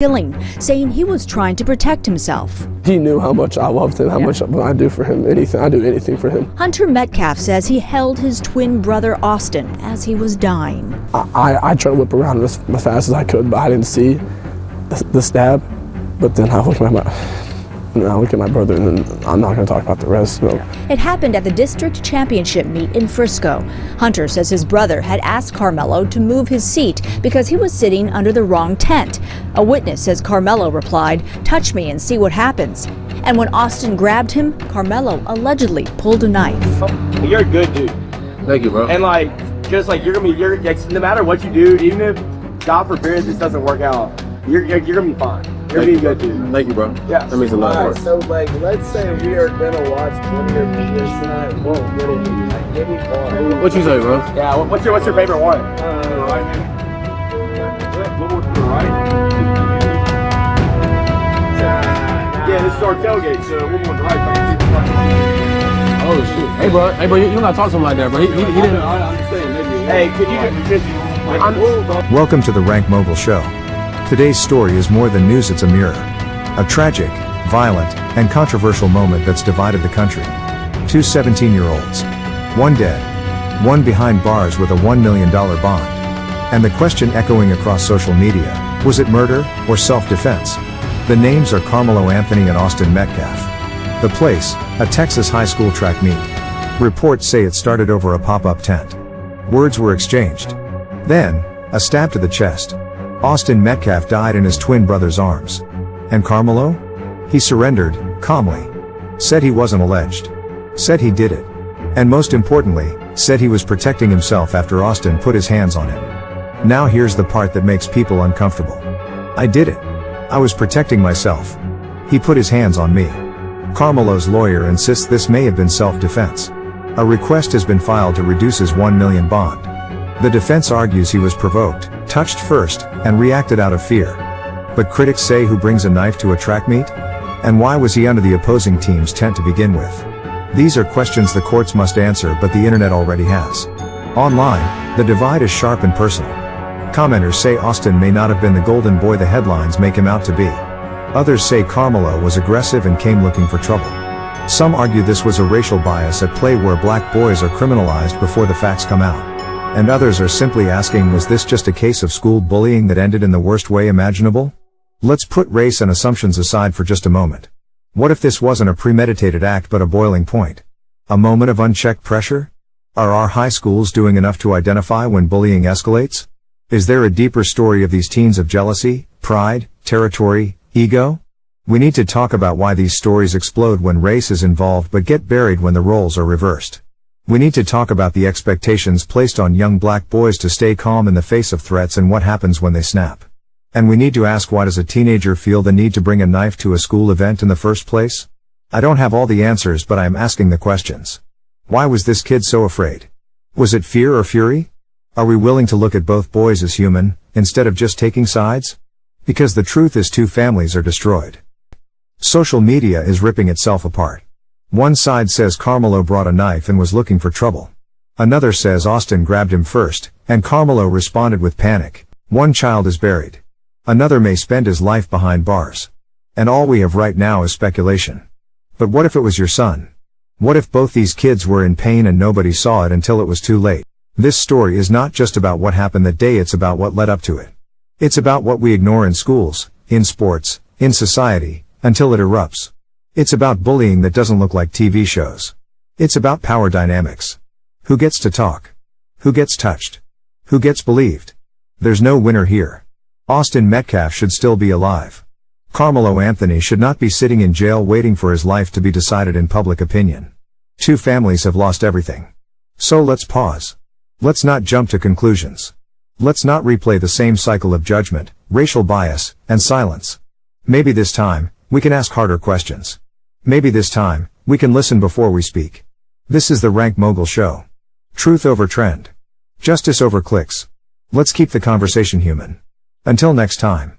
killing, saying he was trying to protect himself. He knew how much I loved him, how much I do for him, anything. I do anything for him. Hunter Metcalf says he held his twin brother Austin as he was dying. I tried to whip around as fast as I could, but I didn't see the stab. But then I looked at my brother, and then I'm not going to talk about the rest. No. It happened at the district championship meet in Frisco. Hunter says his brother had asked Karmelo to move his seat because he was sitting under the wrong tent. A witness says Karmelo replied, "Touch me and see what happens." And when Austin grabbed him, Karmelo allegedly pulled a knife. You're a good dude. Thank you, bro. And you're no matter what you do, even if God forbid this doesn't work out, you're gonna be fine. You're being a good dude. Thank you, bro. Yeah. That means a lot. Alright, so let's say we are gonna watch one of your videos tonight. What would it be? Give me one. What you say, bro? Yeah. What's your favorite one? Yeah, this is our tailgate, so we'll go right. Oh shit. Hey, bro. You don't gotta talk to him like that, bro. He didn't. I understand. Hey, could you? Welcome to the Rank Mogul Show. Today's story is more than news, it's a mirror. A tragic, violent, and controversial moment that's divided the country. Two 17-year-olds. One dead. One behind bars with a $1 million bond. And the question echoing across social media, was it murder or self-defense? The names are Karmelo Anthony and Austin Metcalf. The place, a Texas high school track meet. Reports say it started over a pop-up tent. Words were exchanged. Then, a stab to the chest. Austin Metcalf died in his twin brother's arms. And Karmelo? He surrendered, calmly. Said he wasn't alleged. Said he did it. And most importantly, said he was protecting himself after Austin put his hands on him. Now here's the part that makes people uncomfortable. I did it. I was protecting myself. He put his hands on me. Karmelo's lawyer insists this may have been self-defense. A request has been filed to reduce his $1 million bond. The defense argues he was provoked, touched first, and reacted out of fear. But critics say, who brings a knife to a track meet? And why was he under the opposing team's tent to begin with? These are questions the courts must answer, but the internet already has. Online, the divide is sharp and personal. Commenters say Austin may not have been the golden boy the headlines make him out to be. Others say Karmelo was aggressive and came looking for trouble. Some argue this was a racial bias at play where black boys are criminalized before the facts come out. And others are simply asking, was this just a case of school bullying that ended in the worst way imaginable? Let's put race and assumptions aside for just a moment. What if this wasn't a premeditated act but a boiling point? A moment of unchecked pressure? Are our high schools doing enough to identify when bullying escalates? Is there a deeper story of these teens of jealousy, pride, territory, ego? We need to talk about why these stories explode when race is involved but get buried when the roles are reversed. We need to talk about the expectations placed on young black boys to stay calm in the face of threats and what happens when they snap. And we need to ask, why does a teenager feel the need to bring a knife to a school event in the first place? I don't have all the answers, but I am asking the questions. Why was this kid so afraid? Was it fear or fury? Are we willing to look at both boys as human, instead of just taking sides? Because the truth is, two families are destroyed. Social media is ripping itself apart. One side says Karmelo brought a knife and was looking for trouble. Another says Austin grabbed him first, and Karmelo responded with panic. One child is buried. Another may spend his life behind bars. And all we have right now is speculation. But what if it was your son? What if both these kids were in pain and nobody saw it until it was too late? This story is not just about what happened that day, it's about what led up to it. It's about what we ignore in schools, in sports, in society, until it erupts. It's about bullying that doesn't look like TV shows. It's about power dynamics. Who gets to talk? Who gets touched? Who gets believed? There's no winner here. Austin Metcalf should still be alive. Karmelo Anthony should not be sitting in jail waiting for his life to be decided in public opinion. Two families have lost everything. So let's pause. Let's not jump to conclusions. Let's not replay the same cycle of judgment, racial bias, and silence. Maybe this time, we can ask harder questions. Maybe this time, we can listen before we speak. This is the Rank Mogul Show. Truth over trend. Justice over clicks. Let's keep the conversation human. Until next time.